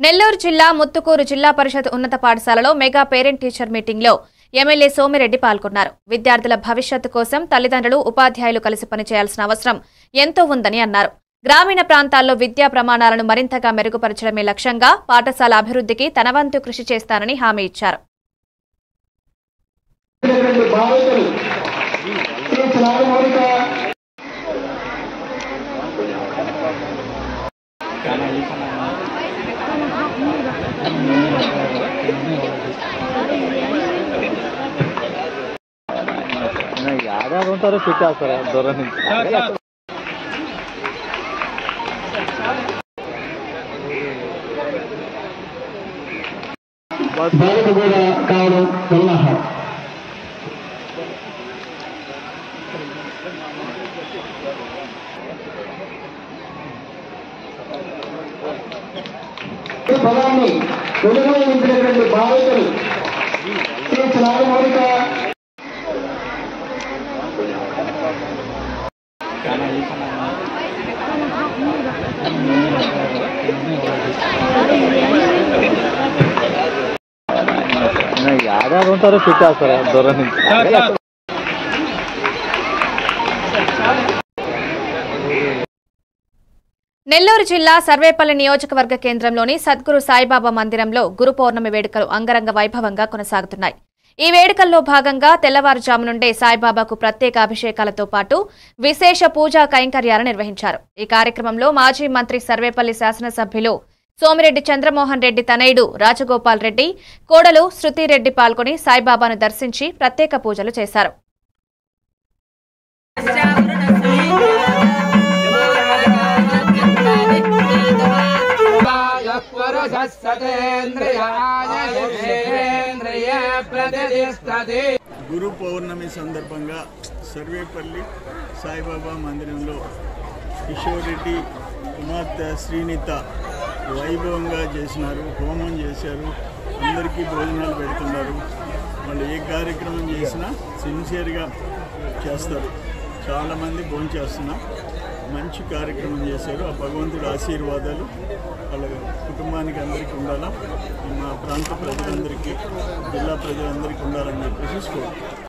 నెల్లూరు జిల్లా ముత్తుకూరు జిల్లా పరిషత్ ఉన్నత పాఠశాలలో మెగా పేరెంట్ టీచర్ మీటింగ్ లో ఎమ్మెల్యే సోమిరెడ్డి పాల్గొన్నారు. విద్యార్థుల భవిష్యత్తు కోసం తల్లిదండ్రులు, ఉపాధ్యాయులు కలిసి పనిచేయాల్సిన అవసరం ఎంతో ఉందని అన్నారు. గ్రామీణ ప్రాంతాల్లో విద్యా ప్రమాణాలను మరింతగా మెరుగుపరచడమే లక్ష్యంగా పాఠశాల అభివృద్ధికి తన వంతు కృషి చేస్తానని హామీ ఇచ్చారు. ఉంటారు చుట్టేస్తారు దూరం నుంచి కూడా కావడం పదాన్ని వెలుగులోంచినటువంటి బాలికలు నాగమౌళిక ఉంటారు చుట్టేస్తారు దూరం నుంచి. నెల్లూరు జిల్లా సర్వేపల్లి నియోజకవర్గ కేంద్రంలోని సద్గురు సాయిబాబా మందిరంలో గురు పౌర్ణమి వేడుకలు అంగరంగ వైభవంగా కొనసాగుతున్నాయి. ఈ వేడుకల్లో భాగంగా తెల్లవారుజాము నుండే సాయిబాబాకు ప్రత్యేక అభిషేకాలతో పాటు విశేష పూజా కైంకర్యాలు నిర్వహించారు. ఈ కార్యక్రమంలో మాజీ మంత్రి సర్వేపల్లి శాసనసభ్యులు సోమిరెడ్డి చంద్రమోహన్ రెడ్డి తనయుడు రాజగోపాల్ రెడ్డి, కోడలు శృతిరెడ్డి పాల్గొని సాయిబాబాను దర్శించి ప్రత్యేక పూజలు చేశారు. గురు పౌర్ణమి సందర్భంగా సర్వేపల్లి సాయిబాబా మందిరంలో కిషోర్ రెడ్డి కుమార్తె శ్రీనిత వైభవంగా చేసినారు. హోమం చేశారు, అందరికీ భోజనాలు పెడుతున్నారు. వాళ్ళు ఏ కార్యక్రమం చేసినా సిన్సియర్గా చేస్తారు. చాలామంది భోజనం చేస్తున్నా మంచి కార్యక్రమం చేశారు. ఆ భగవంతుడి ఆశీర్వాదాలు వాళ్ళ కుటుంబానికి అందరికీ ఉండాలా, మా ప్రాంత ప్రజలందరికీ, జిల్లా ప్రజలందరికీ ఉండాలని చెప్పేసి కోరుకుంటున్నాను.